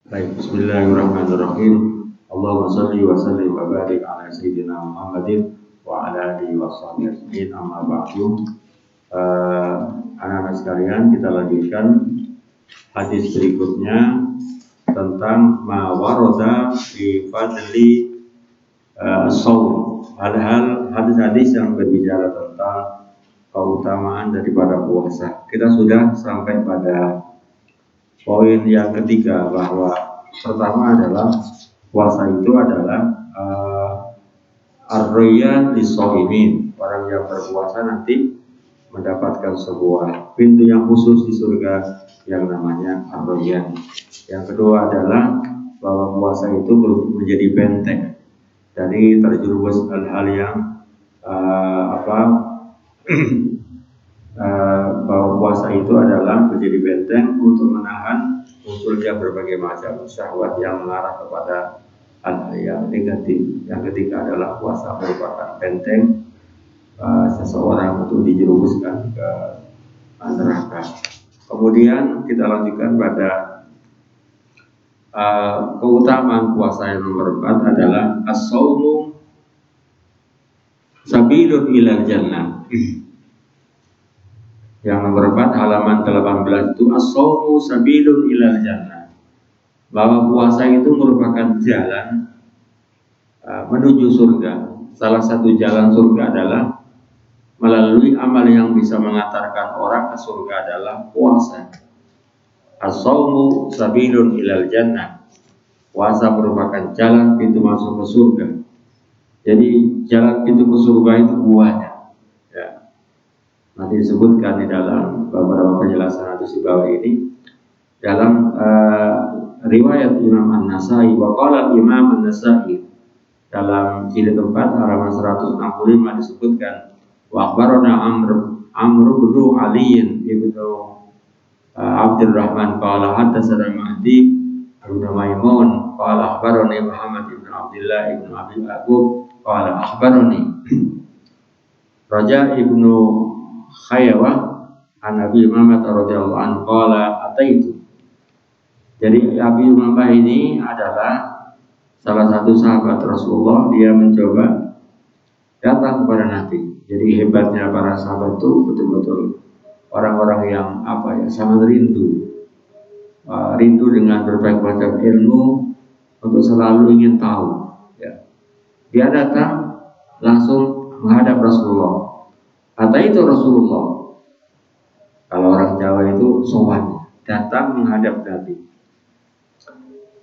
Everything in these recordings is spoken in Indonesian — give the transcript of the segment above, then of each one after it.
Baik, bismillahirrahmanirrahim. Allahumma shalli wa sallim wa barik ala sayyidina Muhammadin wa ala alihi wa sahbihi ajma'in. Amma ba'du. Anak-anak sekalian, kita lanjutkan hadis berikutnya tentang ma warada fi fadli shaum. Hal-hal hadis-hadis yang berbicara tentang keutamaan daripada puasa. Kita sudah sampai pada poin yang ketiga, bahwa pertama adalah puasa itu adalah ar-rayyan lis-shaimin. Orang yang berpuasa nanti mendapatkan sebuah pintu yang khusus di surga yang namanya ar-rayyan. Yang kedua adalah bahwa puasa itu menjadi benteng dari terjerumus hal-hal yang bahwa puasa itu adalah menjadi benteng untuk menahan munculnya berbagai macam syahwat yang mengarah kepada hal yang negatif. Yang ketiga adalah puasa merupakan benteng seseorang untuk dijerumuskan ke neraka. Kemudian kita lanjutkan pada keutamaan puasa yang nomor 4 adalah as-shaumu sabilun ilal jannah. Yang nomor 4 halaman 18 itu as-shaumu sabilun ilal jannah. Bahwa puasa itu merupakan jalan menuju surga. Salah satu jalan surga adalah melalui amal yang bisa mengantarkan orang ke surga adalah puasa. As-shaumu sabilun ilal jannah. Puasa merupakan jalan pintu masuk ke surga. Jadi jalan pintu ke surga itu buahnya. Nanti disebutkan di dalam beberapa penjelasan hadis di bawah ini. Dalam riwayat Imam An-Nasai, wa qala Imam An-Nasai dalam jilid 4 halaman 165 disebutkan, wa akhbarana Amr bin Ali ibnu Abdurrahman qala haddatsana Mahdi ibnu Maimun qala akhbarani Muhammad ibnu Abdullah ibnu Abi Yaqub qala akhbarani Raja ibnu Khayawah an Abi Umamah radhiyallahu anhu qala ataitu. Jadi Abi Umamah ini adalah salah satu sahabat Rasulullah. Dia mencoba datang kepada Nabi. Jadi hebatnya para sahabat itu betul-betul orang-orang yang sangat rindu dengan berbagai macam ilmu, untuk selalu ingin tahu. Dia datang langsung menghadap Rasulullah. Kata itu Rasulullah. Kalau orang Jawa itu sowan, datang menghadap Nabi.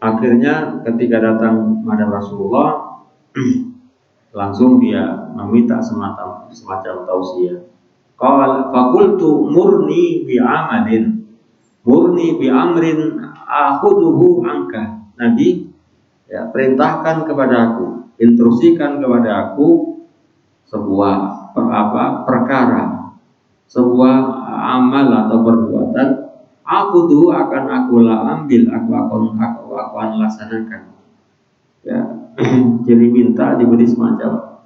Akhirnya ketika datang menghadap Rasulullah, langsung dia meminta semacam tausiah. Qala faqultu murni bi amrin akhuduhu anka. Nabi, perintahkan kepada aku, instruksikan kepada aku sebuah perkara, sebuah amal atau perbuatan, aku tuh akan aku ambil, aku akan laksanakan. Jadi minta diberi semacam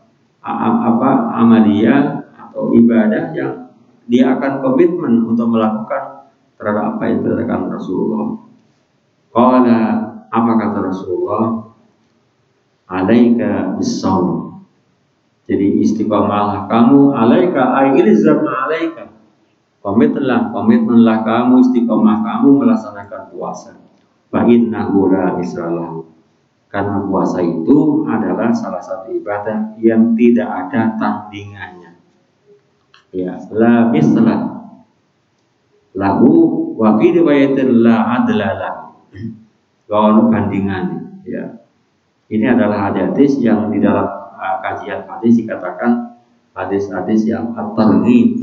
amalia atau ibadah yang dia akan komitmen untuk melakukan terhadap apa yang dilakukan Rasulullah. Qala, apa kata Rasulullah? Alaika bis-shaum. Jadi istiqomahlah kamu, alaika ay ilzam alaika. Komitmenlah kamu, istiqomah kamu melaksanakan puasa. Fa innahu la misralahu. Karena puasa itu adalah salah satu ibadah yang tidak ada tandingannya. La mislah lahu wa fi riwayatin la adla lahu. Kalau bandingan, Ini adalah hadis yang di dalam kajian hadis dikatakan hadis-hadis yang at-targhib.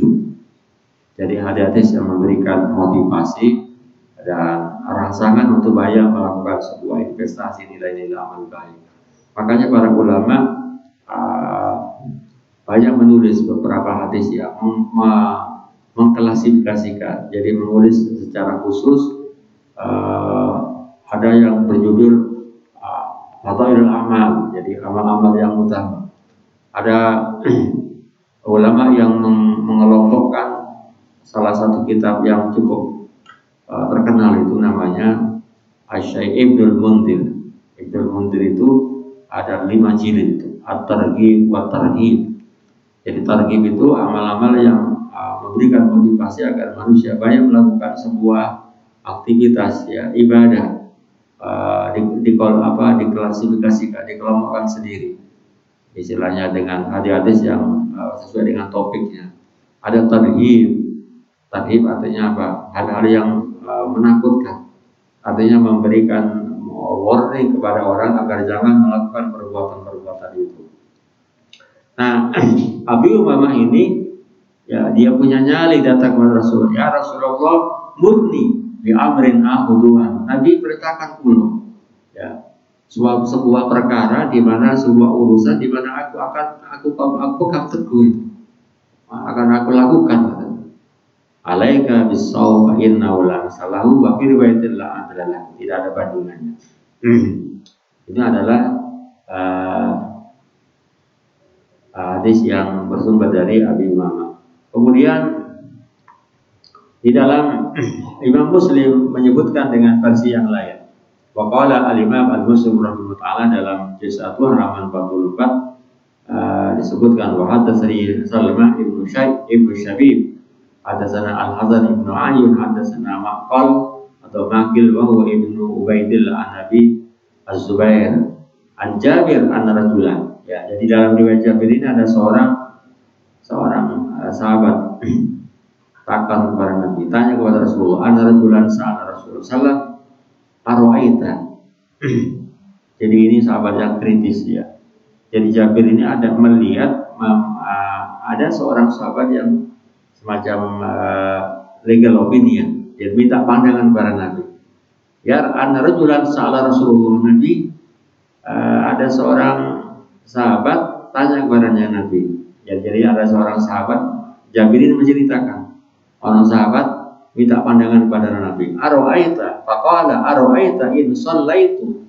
Jadi hadis yang memberikan motivasi dan rangsangan untuk banyak melakukan sebuah investasi nilai-nilai amal baik. Makanya para ulama banyak menulis beberapa hadis yang mengklasifikasikan. Jadi menulis secara khusus. Ada yang berjudul Fadailul Amal, jadi amal-amal yang utama. Ada ulama yang mengelompokkan salah satu kitab yang cukup terkenal itu namanya Asy-Syaikh Ibnul Munzir. Ibnul Munzir itu ada 5 jilid itu, At-Targhib wa Tarhib. Jadi targhib itu amal-amal yang memberikan motivasi agar manusia banyak melakukan sebuah aktivitas ya ibadah, diklasifikasikan, dikelompokkan sendiri. Istilahnya dengan hadis-hadis yang sesuai dengan topiknya. Ada tarhib. Tarhib artinya apa? Hal-hal yang menakutkan. Artinya memberikan warning kepada orang agar jangan melakukan perbuatan-perbuatan itu. Nah, Abi Umamah ini ya dia punya nyali datang kepada Rasul. Ya Rasulullah, murni bi amrin ahuduhan. Nabi perintahkan pula ya sebuah perkara di mana sebuah urusan di mana aku pegang teguh itu. Akan aku lakukan. Alaika bis-shaum fa innahu la salahu wa fi riwayatin la adalah tidak ada bandingannya. Ini adalah hadis yang bersumber dari Abi Umamah. Kemudian di dalam Imam Muslim menyebutkan dengan versi yang lain. Wa qala al-Imam Al-Muslim rahimahullah taala dalam juz 1 halaman 44 disebutkan wa hadatsani Salmah ibnu Syabib, hadatsana Al-Hasan ibnu Ayyun, hadatsana Maqal atau Maqil wa huwa ibnu Ubaidillah an Nabi Az-Zubair an Jabir anna rajulan. Ya, jadi dalam riwayat Jabir ini ada seorang sahabat takkan kepada Nabi, tanya kepada Rasulullah, anna rajulan sa'ala Rasulullah sallallahu aro'aita. Jadi ini sahabat yang kritis ya. Jadi Jabir ini ada melihat ada seorang sahabat yang semacam legal opinion, dia minta pandangan kepada Nabi. Ya, anna rajulan sa'ala Rasulullah, Nabi ada seorang sahabat tanya kepadanya Nabi. Ya, jadi ada seorang sahabat, Jabir ini menceritakan orang sahabat minta pandangan kepada Nabi. Aro'aita, faqala aro'aita in shallaitu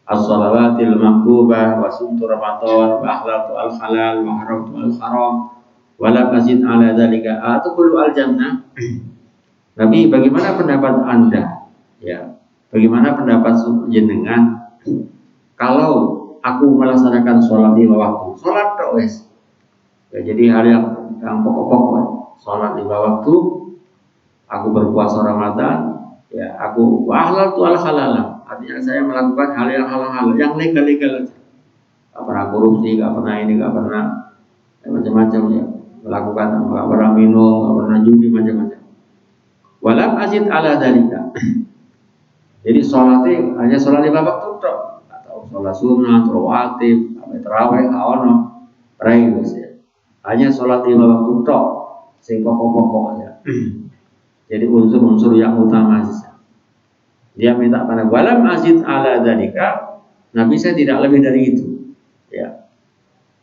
as-shalawatil maktubah wa sumtu ramadan wa akhlaqtu al-halal wa haramtu al-haram wa lam azid ala dzalika adkhulu al-jannah. Nabi, bagaimana pendapat Anda? Ya, bagaimana pendapat jenengan kalau aku melaksanakan sholat 5 waktu? Sholat tok wes. Ya, jadi hal yang pokok-pokok. Sholat 5 waktu, aku berpuasa Ramadan, ya aku wahlaltu al-halal. Artinya saya melakukan hal yang halal, yang legal-legal aja. Gak pernah korupsi, gak pernah ini, gak pernah macam-macam ya. Melakukan, gak pernah minum, gak pernah judi, macam-macam. Walam azid ala dzalika. Jadi sholatnya hanya sholat 5 waktu tok. Sholat sunat, rawatib, tarawih, haono, raihus ya. Hanya sholat 5 waktu tok, sing pokok-pokoknya. Jadi unsur-unsur yang utama saja. Dia minta pada walam azid ala dzalika, Nabi saya tidak lebih dari itu. Ya.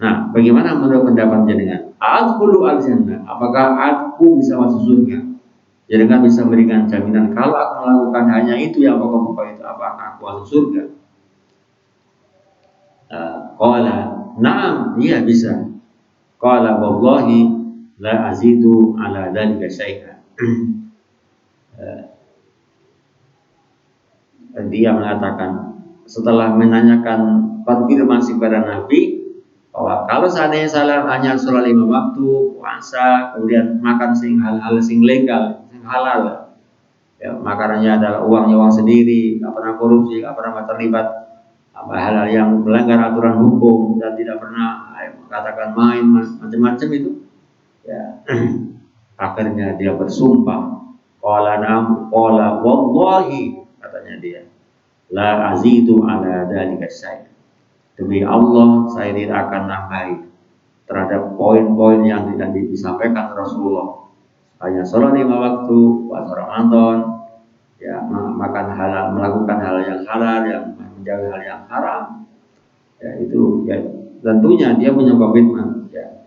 Nah, bagaimana menurut pendapat jenengan? Adkhulu al-jannah, apakah aku bisa masuk surga? Jenengan bisa memberikan jaminan kalau aku melakukan hanya itu yang pokok-pokok itu, apakah aku masuk surga? Qala na'am, iya bisa. Qala wallahi la azidu ala dzalika syai'an. Dia mengatakan setelah menanyakan konfirmasi kepada Nabi bahwa kalau seandainya salah hanya sholat 5 waktu, puasa, kemudian makan hal-hal sing legal, sing halal, ya, makanannya adalah uang sendiri, nggak pernah korupsi, nggak pernah terlibat hal-hal yang melanggar aturan hukum dan tidak pernah katakan main macam-macam itu, ya akhirnya dia bersumpah, qala na'am, qala wallahi, katanya dia, la azidu ala dzalika syai'. Demi Allah, saya tidak akan nambahi terhadap poin-poin yang tidak disampaikan Rasulullah. Hanya sholat 5 waktu, puasa Ramadan, ya makan halal, melakukan hal yang halal, yang menjauhi hal yang haram. Ya itu ya tentunya dia punya komitmen, ya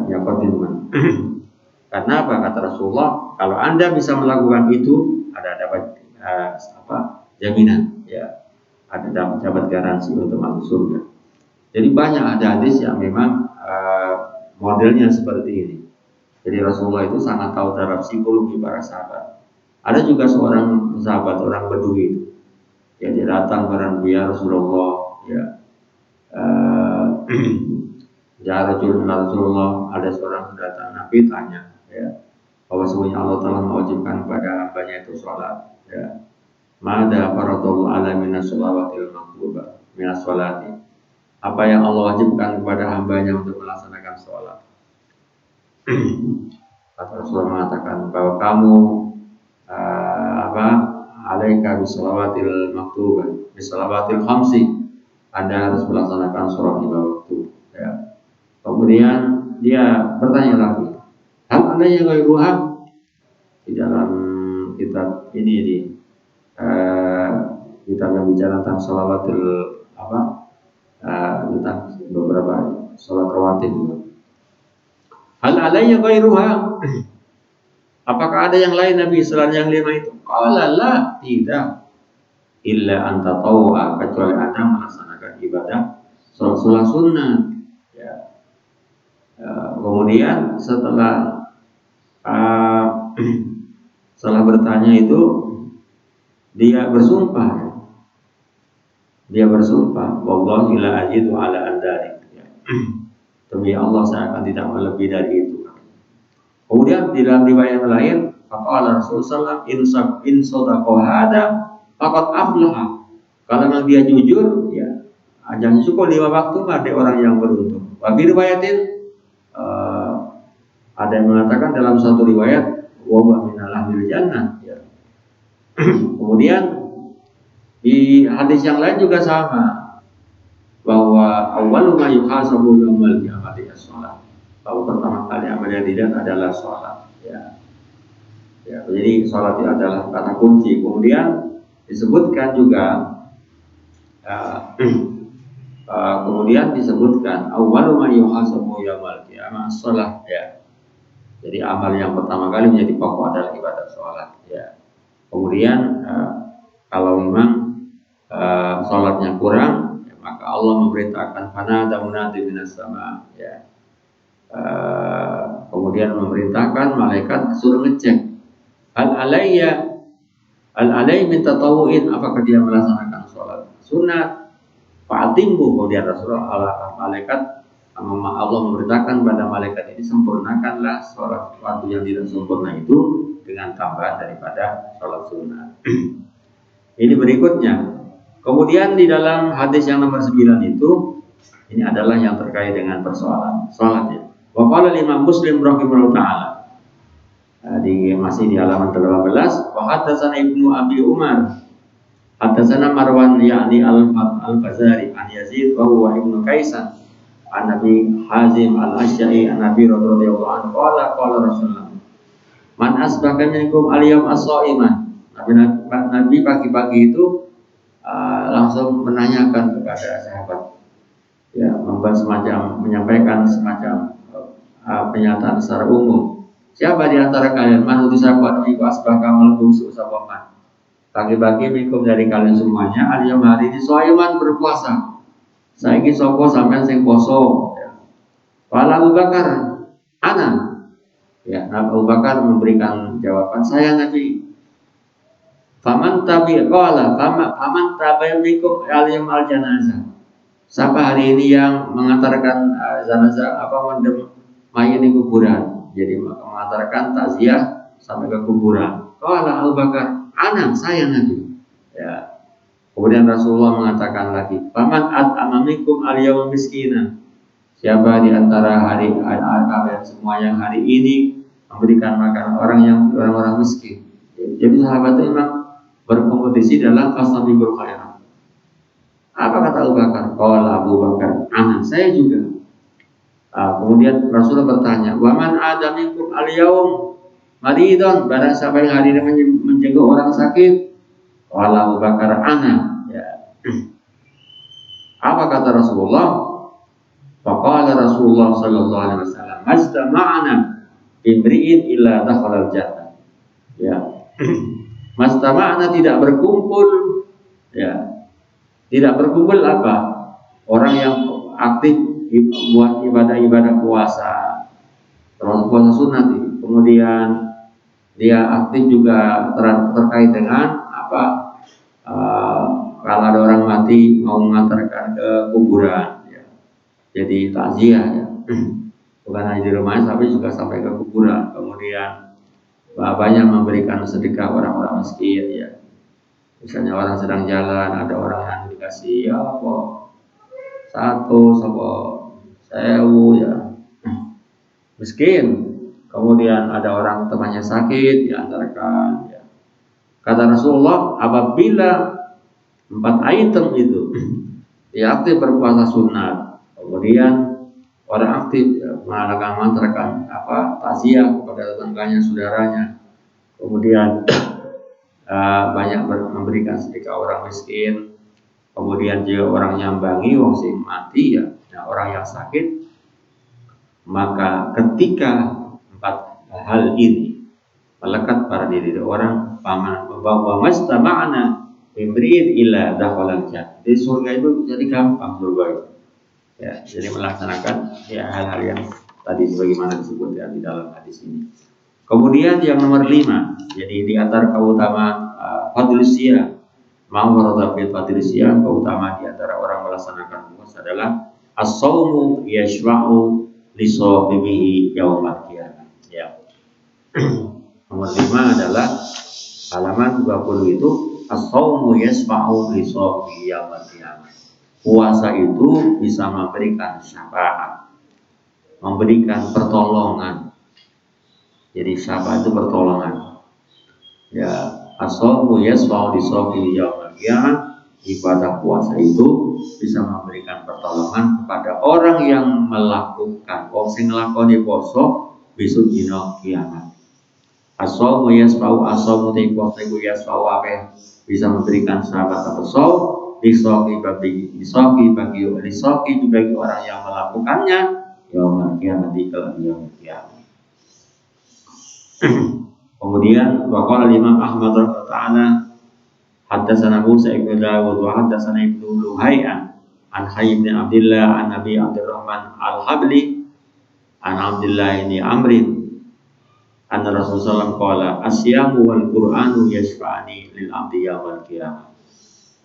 punya komitmen. Karena apa kata Rasulullah? Kalau Anda bisa melakukan itu, ada dapat jaminan, ya. Ada dapat garansi untuk masuk surga. Jadi banyak ada hadis yang memang modelnya seperti ini. Jadi Rasulullah itu sangat tahu terhadap psikologi para sahabat. Ada juga seorang sahabat, orang Bedui itu. datang kepada Nabi ya Rasulullah, ya. Ya Rasulullah, ada seorang datang, Nabi tanya, ya, bahwa sebenarnya Allah telah mewajibkan kepada hambanya itu sholat, ya. Mada faradallahu ala minas sholawatil maktubah minas sholati. Apa yang Allah wajibkan kepada hambanya untuk melaksanakan sholat? Kata Rasulullah mengatakan bahwa kamu alaika bisolawatil maktubah bisolawatil khamsi, Anda harus melaksanakan sholat lima waktu, ya. Kemudian dia bertanya lagi, hal ada yang ghairuha, di dalam kitab ini di kitab yang bicara tentang sholawatil tentang beberapa sholat rawatib. Hal alayya ghairuha, apakah ada yang lain Nabi selain yang lima itu? Qala la, tidak. Illa anta tawwa, kecuali Anda melaksanakan ibadah sholat sunnah, ya. Kemudian setelah bertanya itu dia bersumpah, wallahi la ajidu ala andari, ya. Demi Allah saya akan tidak melebihi dari itu. Kemudian di dalam riwayat lain, faqala Rasulullah in sadaqa hada faqad aflaha. Kalau memang dia jujur, ya, jangan syukur 5 waktu, ada orang yang beruntung. Wa fi riwayatin ada yang mengatakan dalam satu riwayat wa minal ahli jannah, ya. Kemudian di hadis yang lain juga sama, bahwa awwalu ma yuhasabu yaumal qiyamati as-shalah, bahwa pertama kali amal yang dilihat adalah sholat, ya. Ya, jadi sholat itu adalah kata kunci. Kemudian disebutkan juga awwalu ma yuhasabu yaumal qiyamah as-shalah, ya. Jadi amal yang pertama kali menjadi pokok adalah ibadah sholat, ya. Kemudian kalau memang sholatnya kurang, ya, maka Allah memerintahkan fanada munadi minas sama, ya. Kemudian memerintahkan malaikat suruh ngecek al alai minta tawuin, apakah dia melaksanakan sholat sunat fa'atimbu. Kemudian Rasulullah malaikat Allah memerintahkan pada malaikat ini, sempurnakanlah sholat waktu yang tidak sempurna itu dengan tambahan daripada sholat sunnah. Ini berikutnya. Kemudian di dalam hadis yang nomor 9 itu, ini adalah yang terkait dengan persoalan sholatnya. Wa qala Imam Muslim rahimahullah ta'ala, masih di halaman 18, wa haddatsana Ibnu Abi Umar haddatsana Marwan yakni al-Fazari an Yazid wa huwa Ibnu Kaisan an Nabi Hazim al-Asy'ari an Nabi radhiyallahu anhu qala Rasulullah man asbaha minkum al-yawm as-sha'iman. Nabi pagi-pagi itu langsung menanyakan kepada sahabat, ya, menyampaikan semacam pernyataan secara umum. Siapa di antara kalian man utisapa iku asbah kamal busuk sapaman. Pagi-pagi minkum dari kalian semuanya al-yawm hari ini sha'iman berpuasa. Saiki sapa sampean sing poso, ya. Fala Abu Bakar ana, ya. Abu Bakar memberikan jawaban, saya Nabi. Faman tabi'akum al-yawm al-janazah. Siapa hari ini yang mengantarkan jenazah mendem mayit di kuburan, jadi mengantarkan takziah sampai ke kuburan. Qala Abu Bakar ana, saya Nabi, ya. Kemudian Rasulullah mengatakan lagi, faman amamikum al-yawma miskinan. Siapa di antara kalian semua yang hari ini memberikan makan orang-orang miskin. Jadi sahabat itu memang berkompetisi dalam fastabiqul khairat. Apa kata Abu Bakar? Qala Abu Bakar, ana, saya juga. Kemudian Rasulullah bertanya, wa man adamikum al-yawm maridun, barang siapa yang hari ini menjaga orang sakit. Qala Abu Bakar ana, ya. Apa kata Rasulullah? Faqala Rasulullah sallallahu alaihi wasallam, mastama'ana imri'in illa dakhala al-jannah. Ya. Mastama'ana tidak berkumpul, ya. Tidak berkumpul apa? Orang yang aktif buat ibadah puasa, termasuk puasa sunat. Kemudian dia aktif juga terkait dengan kalau ada orang mati mau mengantarkan ke kuburan, ya. Jadi takziah, ya. Bukan hanya di rumahnya, tapi juga sampai ke kuburan. Kemudian banyak memberikan sedekah orang-orang miskin, ya. Misalnya orang sedang jalan, ada orang yang dikasih ya apa 100 apa 1000, ya, miskin. Kemudian ada orang temannya sakit, diantarkan, ya. Kata Rasulullah, apabila 4 item itu ya aktif berpuasa sunat, kemudian orang aktif, ya, mengantarkan takziah kepada tetangganya, saudaranya, kemudian banyak memberikan sedekah orang miskin, kemudian juga orang nyambangi wong sing mati, ya, orang yang sakit, maka ketika 4 hal ini melekat pada diri orang, paman bahwa mastama'na imri'in illa dakhalal jannah. Jadi surga itu jadi gampang, surga itu. Ya, jadi melaksanakan ya hal-hal yang tadi sebagaimana disebutkan di dalam hadis ini. Kemudian yang nomor 5, jadi di antara keutamaan fadlus siyam, mau merodabil fadlus siyam, keutamaan di antara orang melaksanakan puasa adalah as-shaumu yashfa'u li shahibihi yaumal qiyamah. Ya. Nomor 5 adalah halaman 20 itu as-shaumu yashfa'u li shahibihi yaumal qiyamah. Puasa itu bisa memberikan syafaat, memberikan pertolongan. Jadi syafaat itu pertolongan. Ya, as-shaumu yashfa'u li shahibihi yaumal qiyamah. Ibadah puasa itu bisa memberikan pertolongan kepada orang yang melakukan, sing nglakoni poso besok dina kiamat. As-shaumu yashfa'u, as-shaumu iku yashfa'u apa? Bisa memberikan syafaat atau shaum lisoki bagi orang yang melakukannya yaumul kiamat, di yaumul kiamat. Kemudian waqala Imam Ahmad radhiyallahu ta'ala haddatsana Musa ibn Dawud wa haddatsana Ibnu Luhai'an an Hayy bin Abdullah an Nabi Abdurrahman al-Habli an Abdullah bin Amrin anna Rasulullah qala asyamu wal Qur'anu yashfa'ani lil abdi yaumil qiyamah.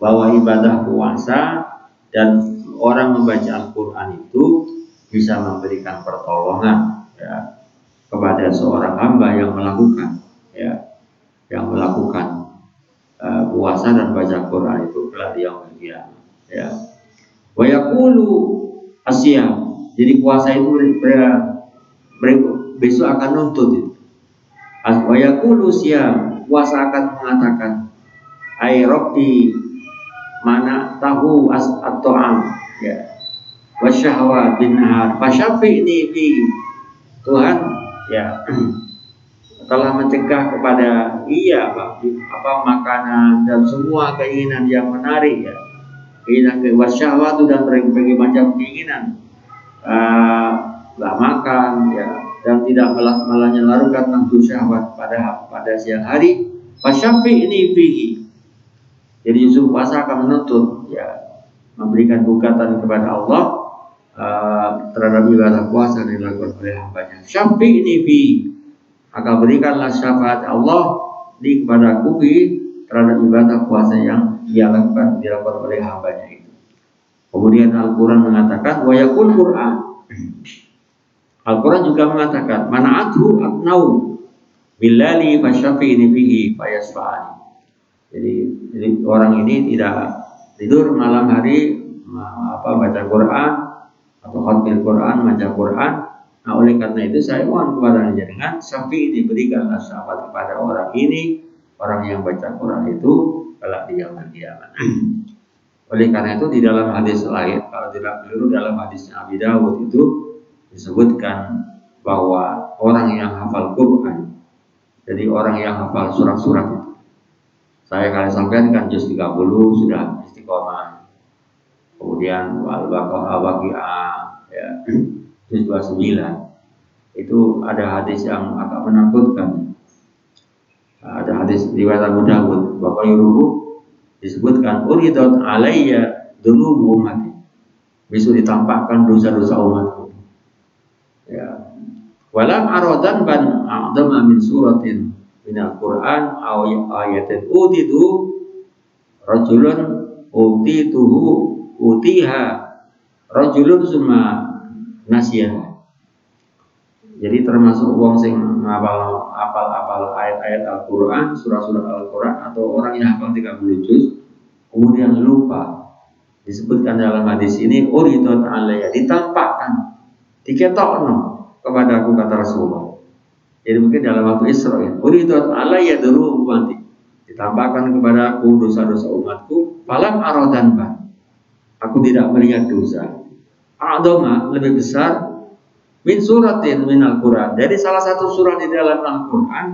Bahwa ibadah puasa dan orang membaca Al-Qur'an itu bisa memberikan pertolongan, ya, kepada seorang hamba yang melakukan, ya, puasa dan baca Quran itu kelak di yaumil qiyamah, ya. Wa yaqulu asyam, jadi puasa itu besok akan nuntut itu. Wa yaqulu syam, puasa akan mengatakan ai rabbi mana tahu at-ta'am, ya, wa syahwat bin nahar fasyafi'ni fi, Tuhan, ya, telah mencegah kepada makanan dan semua keinginan yang menarik, ya, keinginan wasyahwat dan berbagai macam keinginan, nggak makan, ya, dan tidak menyalurkan nafsu syahwat pada siang hari. Fasyafi'ni fihi, jadi Yusuf puasa akan menuntut, ya, memberikan gugatan kepada Allah terhadap ibadah puasa yang dilakukan oleh hambanya. Syafi'ni fi, akan berikanlah syafaat Allah di kepada aku terhadap ibadah puasa yang dilakukan oleh hambanya itu. Kemudian Al-Quran mengatakan wa yaqul Quran, Al-Quran juga mengatakan mana'atu atnau billali fasyafi'ni fihi fayasfa'ani. Jadi orang ini tidak tidur malam hari baca Quran atau khatamul Quran, baca Quran. Nah, oleh karena itu saya mohon kepada jenengan sampai diberikanlah syafaat kepada orang ini, orang yang baca Quran itu kelak di yaumil qiyamah. Oleh karena itu di dalam hadis lain, kalau tidak keliru dalam hadisnya Abi Dawud itu disebutkan bahwa orang yang hafal Quran, jadi orang yang hafal surat-surat itu, saya kali sampaikan juz 30 sudah istiqomah. Kemudian Al-Baqarah, Al-Waqiah, ya, juz 29. Itu ada hadis yang agak menakutkan. Ada hadis riwayat Abu Dawud, Bapak Yuruhu disebutkan uridat alayya dunubu ummati. Besok ditampakkan dosa-dosa umatku. Ya. Walam aradan ban a'dama min suratin minal Quran aw ayatin utidu rajulun utiha rajulun summa nasiyah. Jadi termasuk wong sing apal ayat-ayat Al-Qur'an, surah-surah Al-Qur'an, atau orang yang hafal 30 juz kemudian lupa. Disebutkan dalam hadis ini uridat alayya, ditampakkan, diketokno kepada aku, kata Rasulullah. Jadi mungkin dalam waktu Isra ya, uridat alayya dulu nanti ditampakkan kepada aku dosa-dosa umatku, falam aradan ba, aku tidak melihat dosa a'dama, lebih besar, min suratin min Al-Quran, dari salah satu surah di dalam Al-Quran,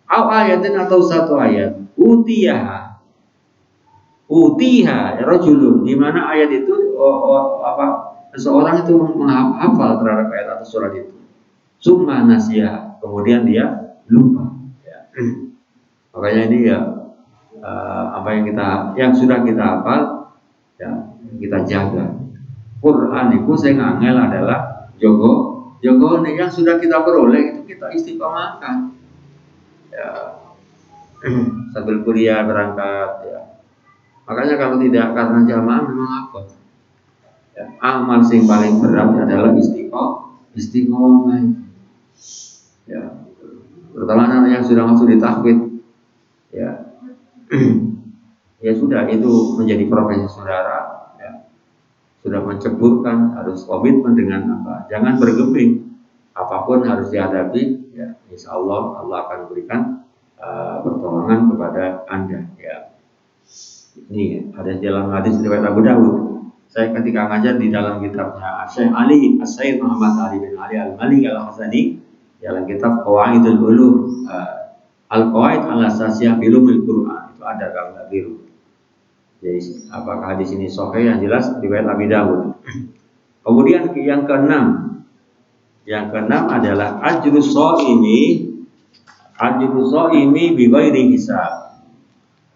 au ayatin, atau satu ayat, utiha rajulun, di mana ayat itu seseorang itu menghafal terhadap ayat atau surat itu, summa nasiyah, kemudian dia lupa ya. Makanya ini ya apa yang sudah kita hafal ya, kita jaga. Quran itu saya ngangel adalah jogo nih yang sudah kita peroleh itu kita istiqomahkan ya, sambil kuliah berangkat ya. Makanya kalau tidak karena jamaah memang apa ya, amal sing paling berat adalah istiqomah ya, terutama yang sudah masuk di tahfidz ya. Ya sudah, itu menjadi profesi saudara ya. Sudah menceburkan, harus komitmen dengan apa, jangan bergeming, apapun harus dihadapi ya. Insya Allah akan berikan pertolongan kepada Anda ya. Ini ada dalam hadis riwayat Abu Dawud. Saya ketika ngajar di dalam kitabnya Syekh Ali As-Sayyid Muhammad Ali bin Ali Al-Malik Al-Hasani, dalam kitab Qawaidul Ulum Al-Qawaid Al-Asasiyah Bilumil Quran, itu ada kalau nggak biru. Jadi apakah hadis ini sahih, yang jelas riwayat Abi Dawud. Kemudian yang keenam adalah ajrus shaimi bi ghairi hisab.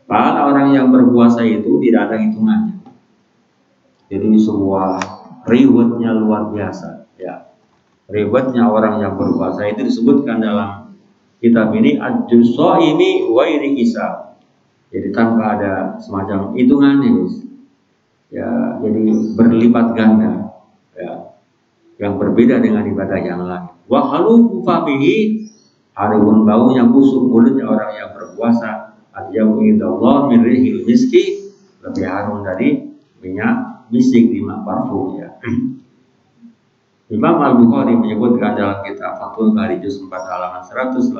Pahala orang yang berpuasa itu tidak ada hitungannya. Jadi semua rewardnya luar biasa ya. Rewardnya orang yang berpuasa itu disebutkan dalam kitab ini ajrus shaimi ghairi hisab. Jadi tanpa ada semacam hitungannya ya, jadi berlipat ganda ya, yang berbeda dengan ibadah yang lain. Wa khaluqu famihi, harun baunya busuk mulutnya orang yang berpuasa, al-yamu indallah min rihil miski, lebih harum dari minyak misik, minyak parfum ya. Imam Al-Bukhari menyebutkan dalam kitab Fathul Bari juz 4 halaman 118,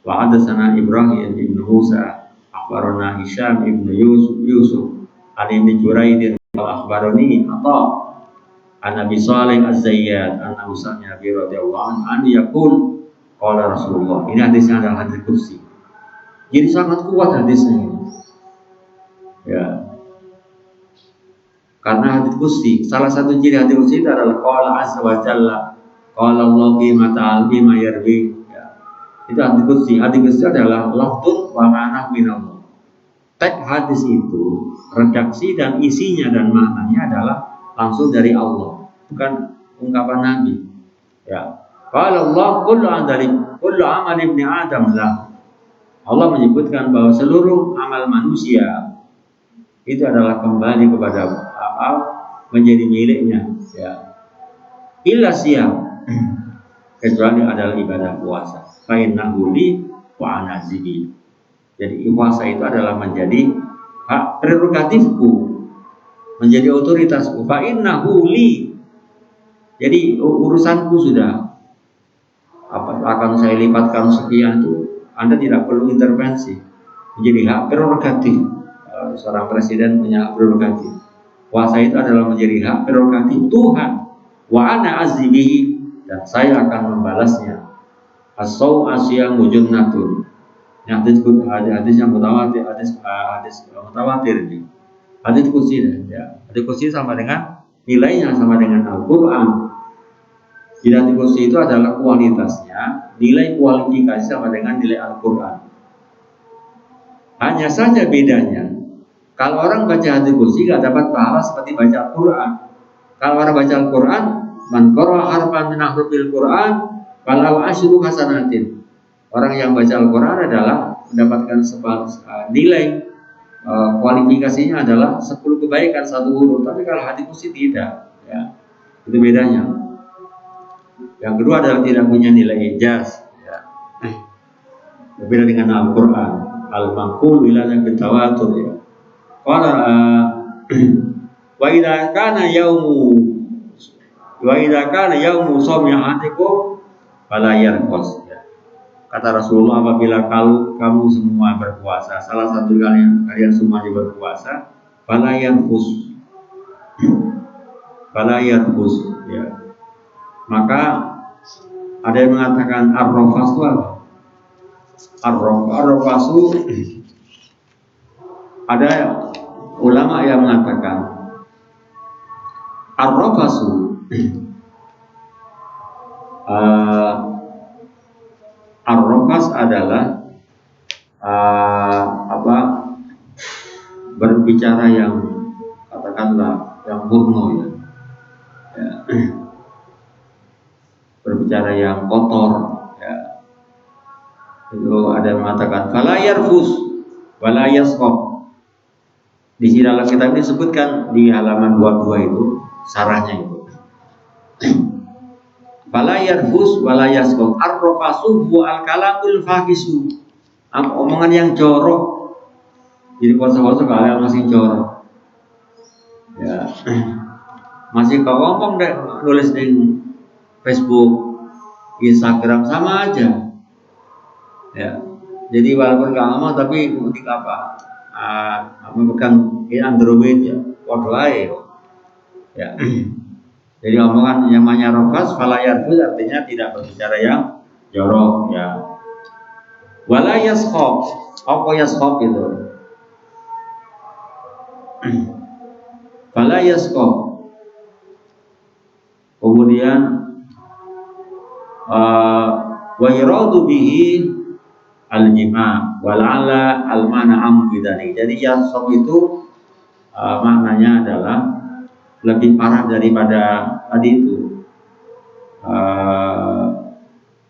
wa hadatsana Ibrahim ibn Musa akhbarana Hisham ibn Yusuf an ibn Juraidin akhbarani atau an Nabi Salih Az-Zayyad anna usanya Nabi radhiyallahu anhu yaqul qala Rasulullah. Ini hadisnya adalah hadis kursi. Jadi sangat kuat hadisnya ya, karena hadis kursi, salah satu ciri hadis kursi itu adalah qala azza wa jalla qala Allah fi mata'al bima yarwi ya. Itu hadis kursi. Hadis kursi adalah lafdun wa ma'na minallah. Teks hadis itu, redaksi dan isinya dan maknanya adalah langsung dari Allah, bukan ungkapan Nabi. Ya, kalau Allah kullu amal ibni Adam lah. Allah menyebutkan bahwa seluruh amal manusia itu adalah kembali kepada Allah, menjadi miliknya. Ya, illa siyam, kecuali adalah ibadah puasa. Fa innahu li wa ana zihi. Jadi puasa itu adalah menjadi hak prerogatifku, menjadi otoritasku. Fa innahu li, jadi urusanku sudah akan saya lipatkan sekian itu, Anda tidak perlu intervensi. Menjadi hak prerogatif. Seorang presiden punya hak prerogatif. Puasa itu adalah menjadi hak prerogatif Tuhan. Wa ana azibihi, dan saya akan membalasnya. As-saum asyamu junnatun. Hadis yang mutawatir, hadis mutawatir ini. Hadis kursi ya. Hadis kursi sama dengan nilainya sama dengan Al-Qur'an. Jadi hadis kursi itu adalah kualitasnya, nilai kualifikasi sama dengan nilai Al-Qur'an. Hanya saja bedanya, kalau orang baca hadis kursi tidak dapat pahala seperti baca Al-Qur'an. Kalau orang baca Al-Qur'an, man qara'a harfan min ahrufil Qur'an falahu asyru hasanatin. Orang yang baca Al-Quran adalah mendapatkan nilai kualifikasinya adalah 10 kebaikan satu huruf, tapi kalau hati kursi tidak, ya itu bedanya. Yang kedua adalah tidak punya nilai ijaz, ya. Berbeda dengan Al-Quran, al-maqul wilayah bitawatur, ya. Qala wa idza kana yaumu shaumi ahadikum fala yarqus. Kata Rasulullah, apabila kamu semua berpuasa, salah satu kalian semuanya berpuasa, fala yarqus, ya. Maka ada yang mengatakan ar-rafas itu apa? Ar-rafasu, ada ulama yang mengatakan ar-rafasu ar-rafas adalah berbicara yang katakanlah yang murno, ya. Berbicara yang kotor, ya. Itu ada yang mengatakan fala yarfus wala yasqab. Di dalam kitab ini disebutkan di halaman 22 itu sarahnya itu. Fala yarfus wala yasqab. Ar-rafasu huwa al-kalamul fahisu. Omongan yang jorok. Jadi puasa-puasa kalian masih jorok, ya. Masih kau ngomong deh, nulis di Facebook, Instagram sama aja, ya. Jadi walaupun gak ngomong tapi ketik apa? Memegang Android, ya, waduh ya. Jadi omongan yang namanya rofas, falayarfus artinya tidak berbicara yang jorok, ya. Wala yaskhab, apa yaskhab itu? Fala yaskhab. Kemudian wa yuradu bihi al-jima' wal'ala al-mana'am bidzalik. Jadi yaskhab itu maknanya adalah lebih parah daripada tadi itu.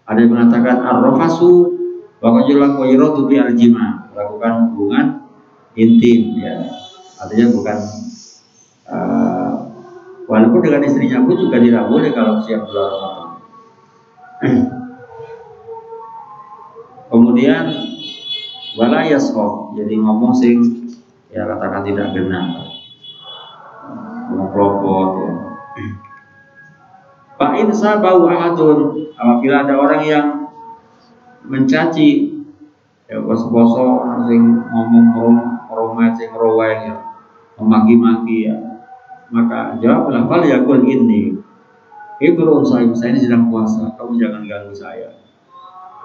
Ada yang mengatakan ar-rafasu wa yuradu bi al-jima', melakukan hubungan intim, ya. Artinya bukan walaupun dengan istrinya pun juga tidak boleh kalau siap bulan Ramadan. Kemudian wala yaskhab, jadi ngomong sing ya katakan tidak benar, ngomong kelopot, ya. Fa in sabahu ahadun, apabila ada orang yang mencaci, ya poso-poso sing ngomong romet sing roweng, ya, memaki-maki, ya, maka jawablah fal yakul inni ibrun saya ini sedang puasa, kamu jangan ganggu saya,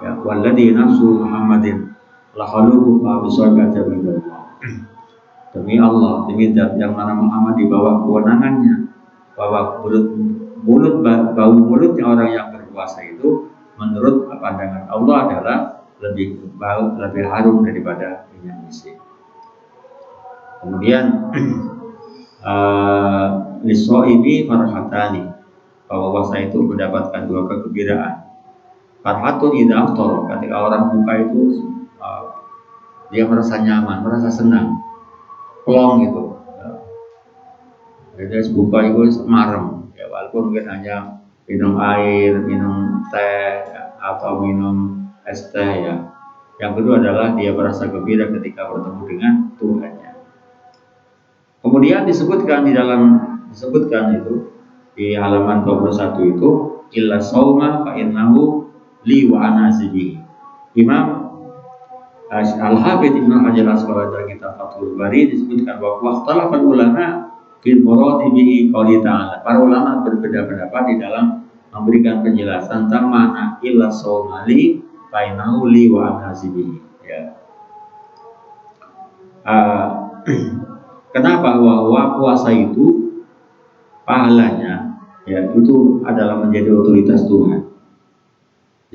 ya. Walladzi nafsu Muhammadin la khaluqu fa bisaqata billah. Demi Allah, demi zat yang mana Muhammad di bawah kewenangannya, bahwa bau mulutnya orang yang berpuasa itu menurut pandangan Allah adalah lebih harum daripada minyak misik. Kemudian lisoimi farhatani, bahwa puasa itu mendapatkan dua kegembiraan. Farhatun idza afthara, ketika orang buka itu dia merasa nyaman, merasa senang, plong gitu. Jadi buka itu marem, ya, walaupun mungkin hanya minum air, minum teh, ya, atau minum es teh, ya. Yang kedua adalah dia merasa gembira ketika bertemu dengan Tuhannya. Kemudian disebutkan itu di halaman 21 itu illa sauma fa innahu li wa ana zibi. Imam Al-Hafidz Ibnu Hajar Al-Asqalani dalam kitab Fathul Bari disebutkan bahwa ikhtalafal ulama fil muradi bihi qouli ta'ala. Para ulama berbeda pendapat di dalam memberikan penjelasan tentang makna illa sauma li fa innahu li wa ana zibi, ya. Kenapa? Bahwa puasa itu pahalanya, ya, itu adalah menjadi otoritas Tuhan.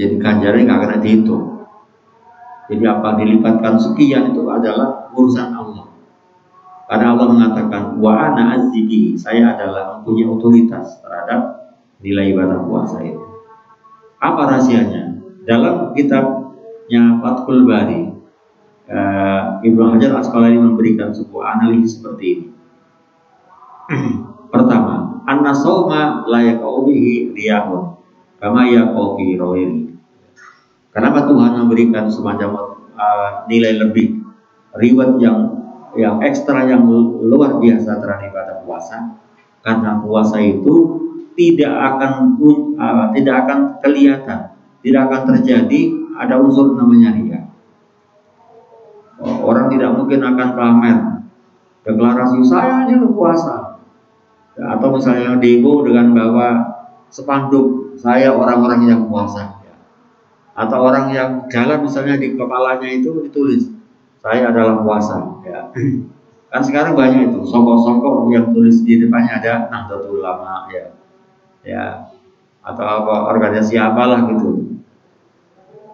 Jadi ganjarannya nggak akan dihitung. Jadi apa dilipatkan sekian itu adalah urusan Allah. Karena Allah mengatakan wa ana azzibi, saya adalah mempunyai otoritas terhadap nilai ibadah puasa itu. Apa rahasianya? Dalam kitabnya Fathul Bari Ibnu Hajar Asqalani memberikan sebuah analisis seperti ini. Pertama, anna sauma la yaqau bihi riyahun kama yaqau fi rawil. Kenapa Tuhan memberikan semacam nilai lebih, reward yang ekstra, yang luar biasa terhadap ibadah puasa? Karena puasa itu tidak akan kelihatan, tidak akan terjadi ada unsur namanya riya. Orang tidak mungkin akan pamer deklarasi saya aja puasa, atau misalnya demo dengan bawa spanduk saya orang-orang yang puasa, atau orang yang jalan misalnya di kepalanya itu ditulis saya adalah puasa, ya. Kan sekarang banyak itu songkok-songkok yang tulis di depannya ada Nahdlatul Ulama, ya, atau apa organisasi apalah gitu.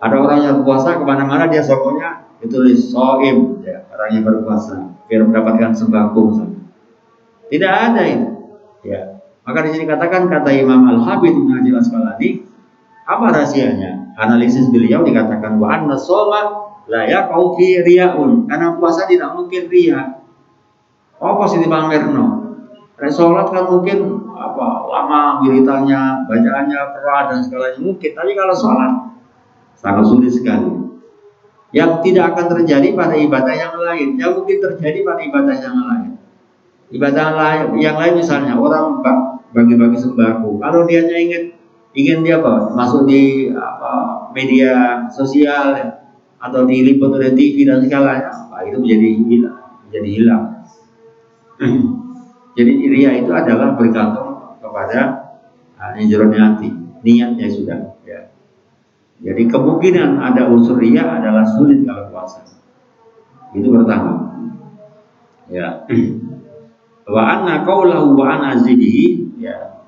Ada orang yang puasa kemana-mana dia songkoknya ditulis soim, ya, orang yang berpuasa biar mendapatkan sembako misalnya. Tidak ada itu, ya. Maka di sini katakan, kata Imam Al-Habib Ibnu Hajar Asqalani, apa rahasianya? Analisis beliau dikatakan wa anna shoma la yaqau fi riyaun, karena puasa tidak mungkin riya. Apa sih dipamerno? Sholat kan mungkin lama wiridanya, bacaannya keras dan segalanya mungkin, tapi kalau sholat sangat sulit sekali. Yang tidak akan terjadi pada ibadah yang lain, yang mungkin terjadi pada ibadah yang lain. Ibadah yang lain misalnya orang bagi-bagi sembako, kalau dia ingin dia masuk di media sosial, ya, atau diliput oleh TV dan segalanya, itu menjadi hilang. Jadi riya itu adalah bergantung kepada injurnya hati, niatnya sudah, ya. Jadi kemungkinan ada unsur riya adalah sulit kalau puasa. Itu pertama, ya. Wa anna qaulahu wa ana azidihi, ya.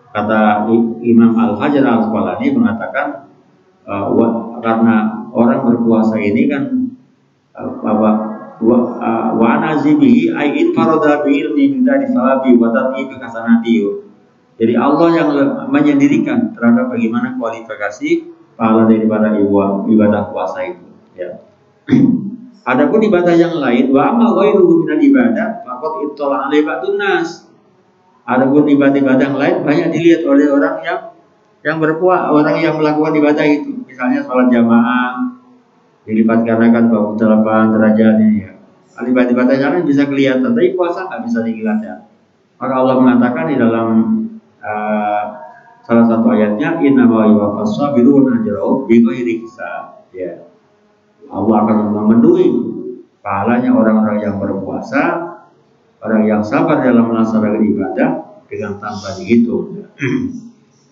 Kata Imam Al-Hajar Al-Asqalani mengatakan karena orang berpuasa ini kan wa anazibihi ay in farada bi ilmi min dari salabi wa tati bi hasanati. Jadi Allah yang menyendirikan terhadap bagaimana kualifikasi pahala daripada ibadah puasa itu, ya. Adapun ibadah yang lain, wa amma ghairuhu minal ibadah faqad ittala alaihi ba'dun nas. Adapun ibadah yang lain banyak dilihat oleh orang yang berpuasa, orang yang melakukan ibadah itu. Misalnya sholat jamaah dilipat gandakan 28 derajatnya, ya. Ibadah yang lain bisa kelihatan, tapi puasa nggak bisa dilihat, ya. Maka Allah mengatakan di dalam salah satu ayatnya, inna ma yuwaffas sabiruna ajrahum bighairi hisab, ya. Allah akan memenuhi pahalanya orang-orang yang berpuasa, orang yang sabar dalam melaksanakan ibadah dengan tanpa dihitung, ya.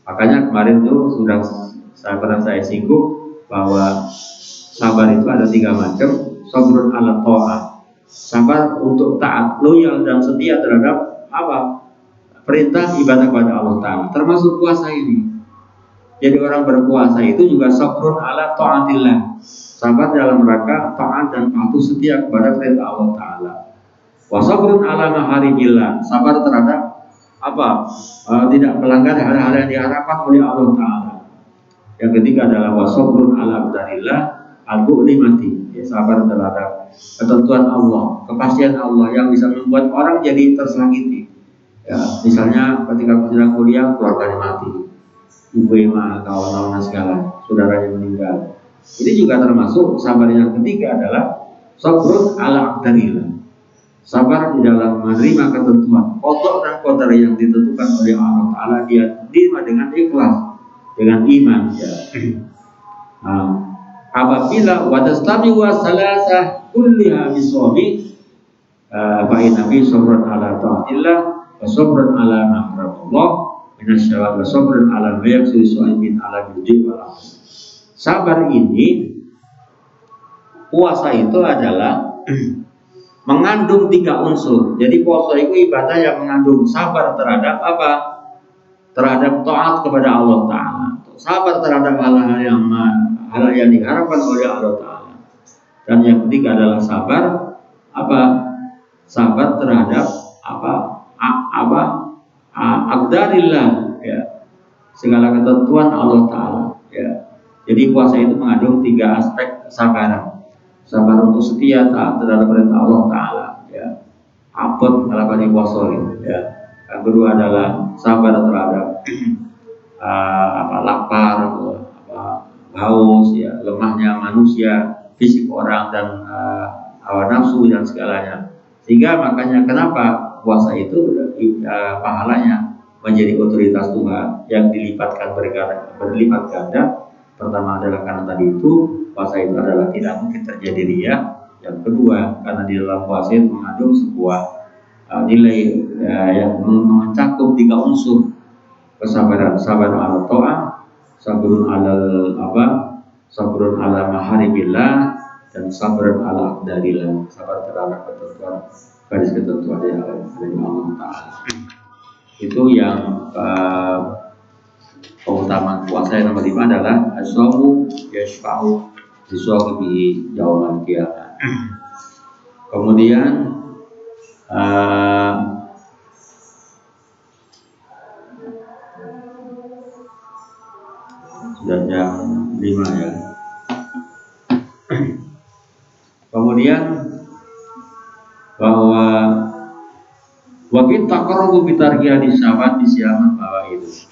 Makanya kemarin tuh sudah saya singgung bahwa sabar itu ada 3 macam. Sabrun ala ta'ah, sabar untuk taat, loyal dan setia terhadap perintah ibadah kepada Allah Ta'ala, termasuk puasa ini. Jadi orang berpuasa itu juga sabrun ala ta'atillah, sabar dalam rangka taat dan patuh setia kepada perintah Allah Ta'ala. Wa sabrun ala maharimillah, sabar terhadap tidak melanggar hal-hal yang diharapkan oleh Allah Ta'ala. Yang ketiga adalah wa sabrun ala aqdarillah al-mu'limati, ya, sabar terhadap ketentuan Allah, kepastian Allah yang bisa membuat orang jadi tersakiti. Ya, misalnya ketika sedang kuliah keluarganya mati, ibu emak, kawan-kawan segala, saudaranya meninggal. Ini juga termasuk sabar. Yang ketiga adalah sabrun ala aqdarillah, sabar di dalam menerima ketentuan qada dan qadar yang ditentukan oleh Allah Ta'ala, dia terima dengan ikhlas, dengan iman, ya. Apabila watastami wa salasah kulliha bisawmi fa inna fi sabrun ala ta'atillah wa sabrun ala mahramullah minasyawab wa sabrun ala mayaqsi su'aimin ala bijib wal sabar ini, puasa itu adalah mengandung 3 unsur. Jadi puasa itu ibadah yang mengandung sabar terhadap terhadap taat kepada Allah Ta'ala, sabar terhadap hal-hal yang diharapkan oleh Allah Ta'ala. Dan yang ketiga adalah sabar sabar terhadap aqdarillah, ya, segala ketentuan Allah Ta'ala, ya. Jadi puasa itu mengandung 3 aspek kesabaran. Sabar untuk setia taat terhadap perintah Allah Taala, ya. Apot melakukan puasa gitu, ya. Yang kedua adalah sabar terhadap lapar, haus, ya, lemahnya manusia, fisik orang dan hawa nafsu dan segalanya. Sehingga makanya kenapa puasa itu pahalanya menjadi otoritas Tuhan yang berlipat ganda. Pertama adalah karena tadi itu puasa itu adalah tidak mungkin terjadi ria. Yang kedua karena di dalam puasa itu mengandung sebuah nilai yang mencakup 3 unsur: kesabaran, sabar ala ta'ah, sabrun ala sabrun ala maharibillah, dan sabrun ala aqdarillah, sabar terhadap ketentuan, garis ketentuan yang dari Allah Ta'ala. Itu yang keutamaan puasa. Yang nomor 5 adalah as-shaumu yashfa'u bi yaumal qiyamah. Kemudian sudah jam 5 ya. Kemudian bahwa wakil taqarrubu bi tarki hadis-syawat di siaman bahwa itu.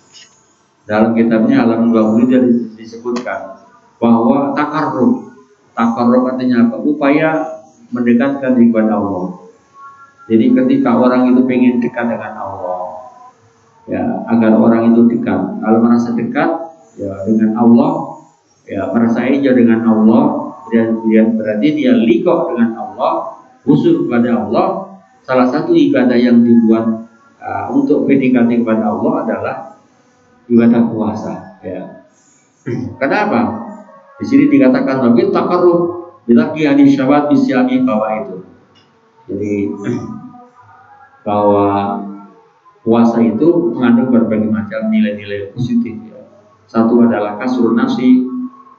Dalam kitabnya halaman 20 disebutkan bahwa takarrub artinya apa? Upaya mendekatkan diri kepada Allah. Jadi ketika orang itu pengen dekat dengan Allah, ya, agar orang itu dekat. Kalau merasa dekat ya dengan Allah, ya merasa eja dengan Allah, dan berarti dia liqo dengan Allah, khusyuk kepada Allah. Salah satu ibadah yang dibuat untuk PDKT kepada Allah adalah ibadah puasa. Ya. Kenapa? Di sini dikatakan bagi takarrub bilaki hadis syawat bisyami bahwa itu. Jadi bahwa puasa itu mengandung berbagai macam nilai-nilai positif. Ya. Satu adalah kasrun nafsi,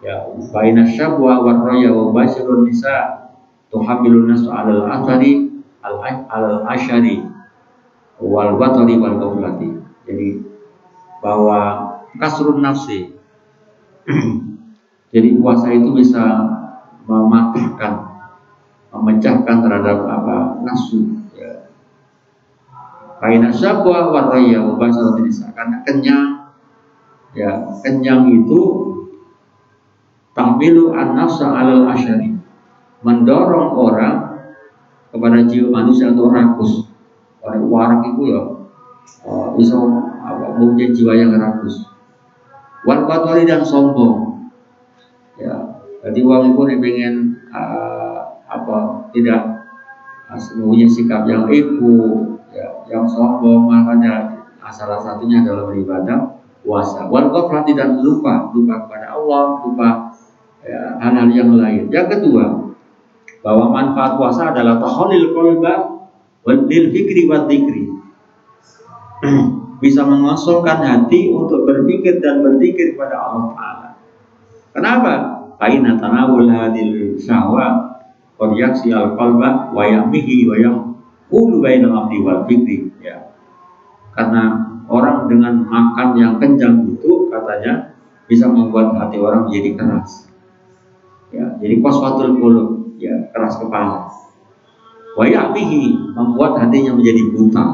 ya, baina syabwa warraya wa basyirun nisa tuhamilun nasu alal athari al-ashari wal batari wal ghaflati. Jadi bahwa kasrun nafsi jadi puasa itu bisa mematahkan, memecahkan terhadap nafsu, ya. Baina syabwa warraya wa basyirun nisa, karena kenyang, ya, kenyang itu tahmilu an-nafsa alal ashari, mendorong orang kepada jiwa manusia untuk rakus. Orang warak itu ya bisa mempunyai jiwa yang rakus. Wal batari dan sombong, ya. Jadi orang itu pengen tidak mempunyai sikap yang ego, ya, yang sombong, makanya salah satunya adalah beribadah puasa. Wal ghaflati dan lupa kepada Allah, lupa, ya, hal-hal yang lain. Yang kedua, bahwa manfaat puasa adalah tahallil qalba lil fikri wa dzikri. Bisa mengosongkan hati untuk berpikir dan berzikir kepada Allah Ta'ala. Kenapa? Karena tanawul hadil syahwa qad yaksi al qalba wa yamihi wa yaqulu bainal abdi wal fikri, ya. Karena orang dengan makan yang kencang itu katanya bisa membuat hati orang menjadi keras. Ya, jadi qaswatul qulub, ya, keras kepala. Wa yamihi, membuat hatinya menjadi buta.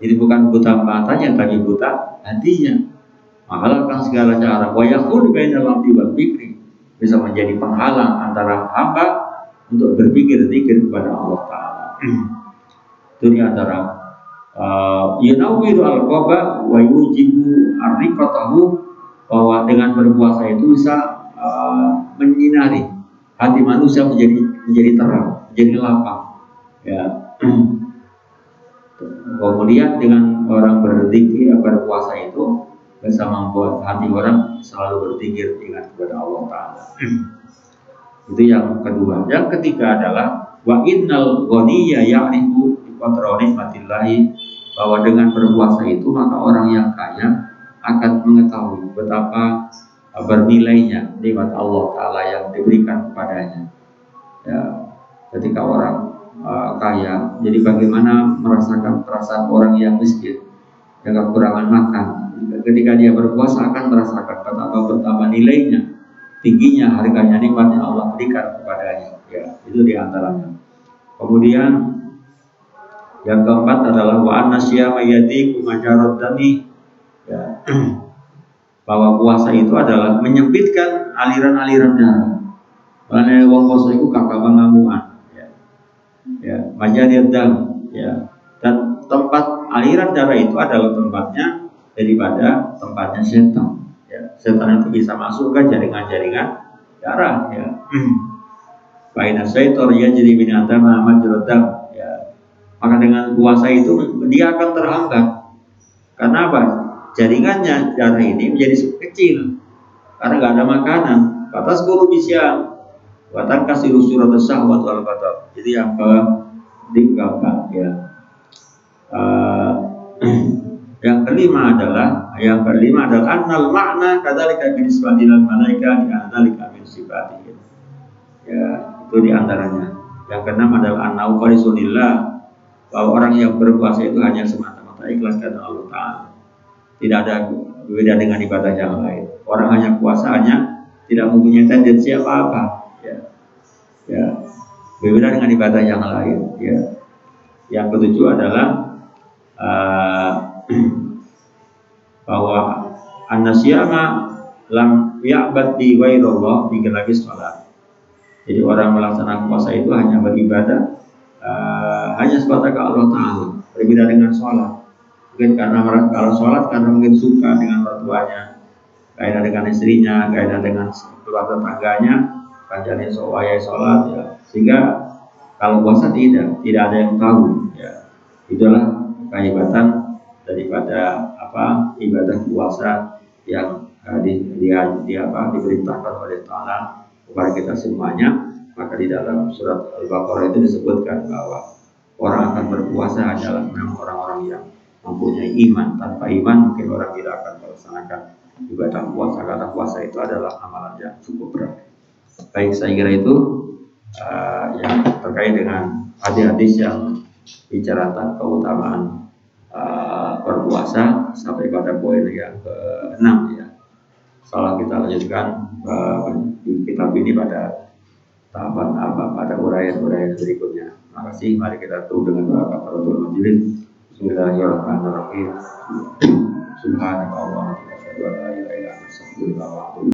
Jadi bukan buta matanya, tapi buta hatinya. Menghalalkan segala cara. Wa yaqulu bainal abdi wal fikri, bisa menjadi penghalang antara hamba untuk berpikir zikir kepada Allah Ta'ala. Itu di antara yunawwiru al-qaba wa yujibu ar-riqatahu, bahwa dengan berpuasa itu bisa menyinari hati manusia menjadi terang, menjadi lapang, ya. Kemudian dengan orang berzikir, berpuasa itu bisa membuat hati orang selalu berzikir, ingat kepada Allah Ta'ala. Itu yang kedua. Yang ketiga adalah wa innal ghaniyya ya'rifu qadra nikmatillahi, bahwa dengan berpuasa itu maka orang yang kaya akan mengetahui betapa bernilainya nikmat Allah Ta'ala yang diberikan kepadanya. Ya, ketika orang kaya, jadi bagaimana merasakan perasaan orang yang miskin, yang kekurangan makan, ketika dia berpuasa akan merasakan betapa bertambah nilainya, tingginya, harganya nikmat yang Allah berikan kepadanya. Ya, itu diantaranya. Kemudian yang keempat adalah wa anna syiyama yadiku majarad dami. Ya, bahwa puasa itu adalah menyempitkan aliran-aliran darah. Karena wong puasa itu kakak bangamuan. Ya, majarad dam. Ya, dan tempat aliran darah itu adalah tempatnya daripada tempatnya setan. Ya, setan itu bisa masuk ke jaringan-jaringan darah. Ya. Baina syaitor ya jadi binatang majrad dam. Ya. Maka dengan puasa itu dia akan terhambat. Karena apa? Jaringannya darah ini menjadi kecil karena nggak ada makanan. Batas guru bisa batas kasih surat syahwat wal batal. Jadi yang keempat ya. Yang kelima adalah annal makna kadzalika bi nisbatil malaika di andzalika min sifatihi. Ya, itu diantaranya. Yang keenam adalah annau qarisunillah, bahwa orang yang berpuasa itu hanya semata-mata ikhlas karena Allah Ta'ala. Tidak ada berbeda dengan ibadah yang lain. Orang hanya puasa hanya tidak mempunyai tendensi apa-apa. Ya, berbeda dengan ibadah yang lain. Ya. Yang ketujuh adalah bahwa an-nasyama lam ya'bad bi ghairallah bi ghairi shalat. Jadi orang melaksanakan puasa itu hanya beribadah hanya semata ke Allah Ta'ala, berbeda dengan sholat. Mungkin karena kalau sholat karena mungkin suka dengan orang tuanya, kaitan dengan istrinya, kaitan dengan keluarga tangganya, kajian soal sholat ya. Sehingga kalau puasa tidak ada yang tahu ya. Itulah kehebatan daripada ibadah puasa yang diperintahkan oleh Ta'ala kepada kita semuanya. Maka di dalam surat Al-Baqarah itu disebutkan bahwa orang akan berpuasa hanyalah memang orang-orang yang mempunyai iman. Tanpa iman mungkin orang tidak akan melaksanakan ibadah puasa, karena puasa itu adalah amalan yang cukup berat. Baik, saya kira itu yang terkait dengan hadis-hadis yang bicara tentang keutamaan berpuasa sampai pada poin yang ke-6 ya. Salah kita lanjutkan di kitab ini pada tahapan pada uraian-uraian berikutnya. Terima kasih. Mari kita tutup dengan doa kafaratul majelis. Bismillahirrahmanirrahim. Subhanallah wa bihamdihi, asyhadu an la ilaha illa anta, astaghfiruka wa atubu ilaik.